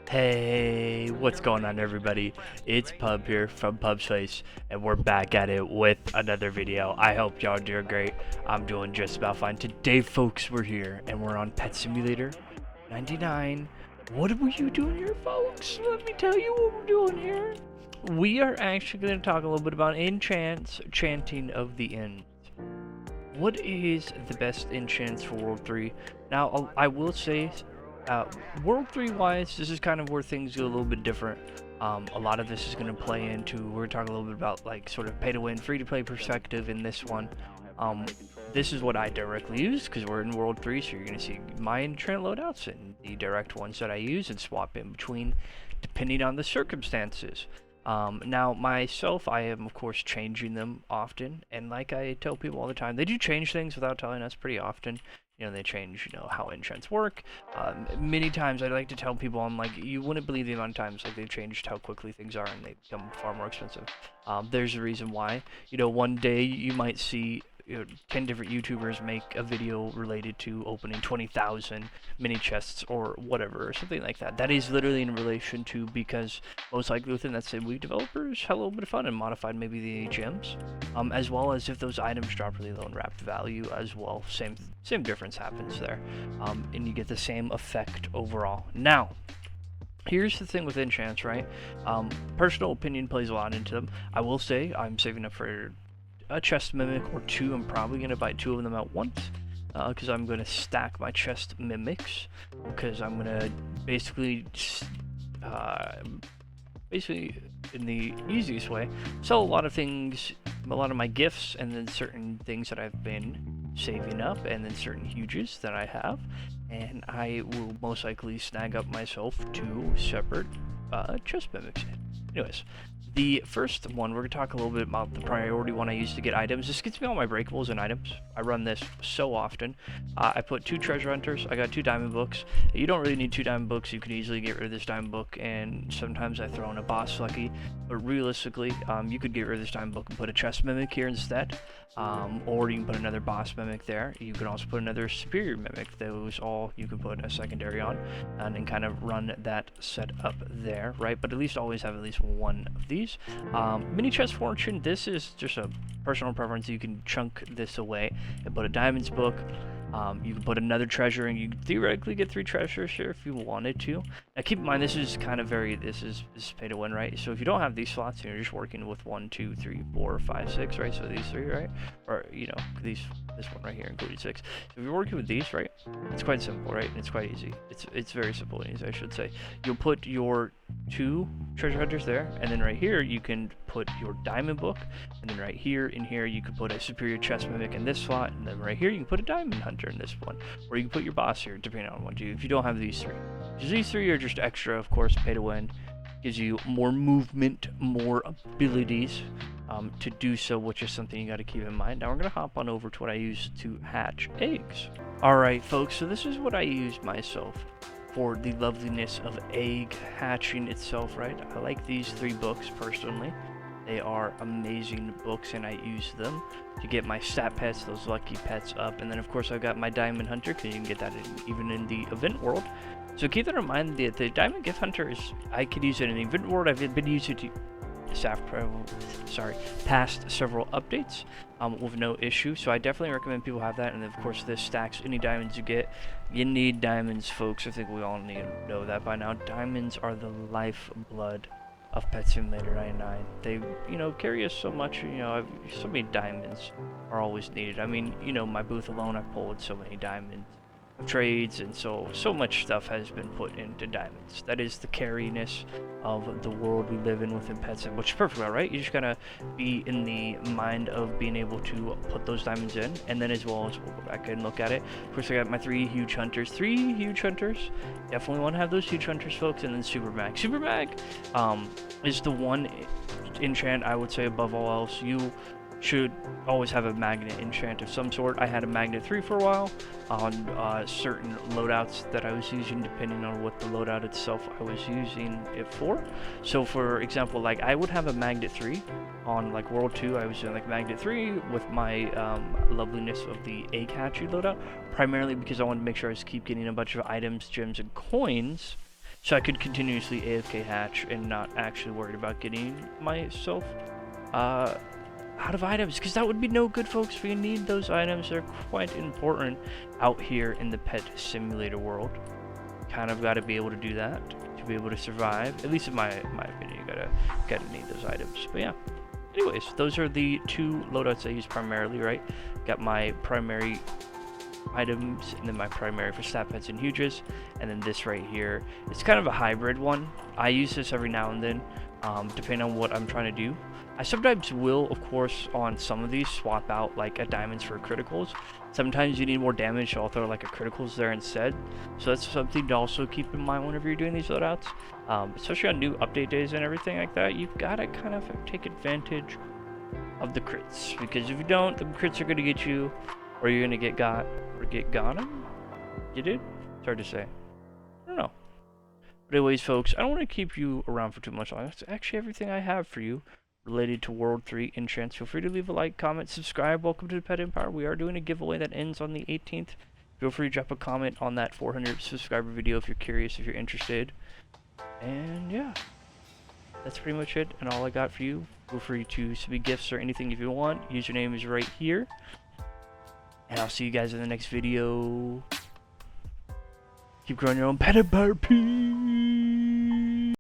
Hey, what's going on everybody? It's Pub here from Pub's Face, and we're back at it with another video. I hope y'all doing great. I'm doing just about fine. Today, folks, we're here, and we're on Pet Simulator 99. What were you doing here, folks? Let me tell you what we're doing here. We are actually going to talk a little bit about enchants, chanting of the end. What is the best enchants for World 3? Now, I will say, World 3 wise, this is kind of where things go a little bit different. A lot of this is going to play into, we're talking a little bit about like sort of pay to win, free to play perspective in this one. This is what I directly use because we're in World 3, so you're going to see my enchant loadouts and the direct ones that I use and swap in between depending on the circumstances. Now myself, I am of course changing them often, and like I tell people all the time, they do change things without telling us pretty often. You know, they change, how enchants work. Many times I like to tell people, I'm like, you wouldn't believe the amount of times like they've changed how quickly things are and they become far more expensive. There's a reason why. One day you might see 10 different YouTubers make a video related to opening 20,000 mini chests or whatever, or something like that. That is literally in relation to, because most likely within that same week, developers had a little bit of fun and modified maybe the gems, as well as if those items drop really low in wrapped value as well. Same difference happens there, and you get the same effect overall. Now, here's the thing with enchants, right? Personal opinion plays a lot into them. I will say I'm saving up for a chest mimic or two. I'm probably going to buy two of them at once because I'm going to stack my chest mimics, because I'm going to basically in the easiest way sell a lot of things, a lot of my gifts, and then certain things that I've been saving up, and then certain huges that I have, and I will most likely snag up myself two separate chest mimics. Anyways, the first one, we're going to talk a little bit about the priority one I use to get items. This gets me all my breakables and items. I run this so often. I put two treasure hunters. I got two diamond books. You don't really need two diamond books. You could easily get rid of this diamond book, and sometimes I throw in a boss lucky. But realistically, you could get rid of this diamond book and put a chest mimic here instead. Or you can put another boss mimic there. You can also put another superior mimic. Those all you can put a secondary on, and then kind of run that set up there, right? But at least always have at least one of these. Mini chest fortune, this is just a personal preference. You can chunk this away and put a diamonds book. You can put another treasure, and you can theoretically get 3 treasures here if you wanted to. Now keep in mind, this is kind of this is pay to win, right? So if you don't have these slots and you're just working with 1, 2, 3, 4, 5, 6, right? So these 3, right? Or this one right here, including 6. So if you're working with these, right, it's quite simple, right? And it's quite easy. It's very simple and easy, I should say. You'll put your 2 treasure hunters there, and then right here you can put your diamond book, and then right here in here you can put a superior chest mimic in this slot, and then right here you can put a diamond hunter in this one, or you can put your boss here depending on what you do if you don't have these 3. Because these 3 are just extra, of course. Pay to win gives you more movement, more abilities to do so, which is something you got to keep in mind. Now we're going to hop on over to what I use to hatch eggs. Alright folks, so this is what I use myself for the loveliness of egg hatching itself, right? I like these 3 books personally. They are amazing books, and I use them to get my stat pets, those lucky pets up. And then of course I've got my diamond hunter, because you can get that even in the event world. So keep that in mind. The diamond gift hunter I could use it in the event world. I've been using it past several updates with no issue. So I definitely recommend people have that. And of course this stacks any diamonds you get. You need diamonds, folks. I think we all need to know that by now. Diamonds are the lifeblood of Pet Simulator 99. They, carry us so much. So many diamonds are always needed. I mean, my booth alone, I pulled so many diamonds of trades, and so much stuff has been put into diamonds. That is the carriness of the world we live in within Pet Sim, which is perfectly alright. You just gotta be in the mind of being able to put those diamonds in, and then as well as we'll go back and look at it. Of course, I got my 3 huge hunters. Definitely want to have those huge hunters, folks, and then Super Mag. Super Mag is the one enchant I would say above all else. You should always have a magnet enchant of some sort. I had a magnet 3 for a while on certain loadouts that I was using, depending on what the loadout itself I was using it for. So for example, like I would have a magnet 3 on like World 2. I was doing like magnet 3 with my loveliness of the egg hatchery loadout, primarily because I wanted to make sure I was keep getting a bunch of items, gems, and coins so I could continuously AFK hatch and not actually worry about getting myself out of items, because that would be no good, folks. We need those items. They're quite important out here in the pet simulator world. Kind of got to be able to do that to be able to survive, at least in my opinion. You gotta need those items. But yeah, anyways, those are the 2 loadouts I use primarily, right? Got my primary items, and then my primary for stat pets and huges, and then this right here, it's kind of a hybrid one. I use this every now and then, depending on what I'm trying to do. I sometimes will, of course, on some of these, swap out like a diamonds for criticals. Sometimes you need more damage, so I'll throw like a criticals there instead. So that's something to also keep in mind whenever you're doing these loadouts. Especially on new update days and everything like that, you've got to kind of take advantage of the crits. Because if you don't, the crits are going to get you, or you're going to get got, or get gotten? Get it? It's hard to say. I don't know. But anyways, folks, I don't want to keep you around for too much longer. That's actually everything I have for you related to World 3 enchants. Feel free to leave a like, comment, subscribe. Welcome to the Pet Empire. We are doing a giveaway that ends on the 18th. Feel free to drop a comment on that 400 subscriber video if you're curious, if you're interested. And yeah, that's pretty much it and all I got for you. Feel free to submit gifts or anything if you want. Username is right here. And I'll see you guys in the next video. Keep growing your own Pet Empire. Peace.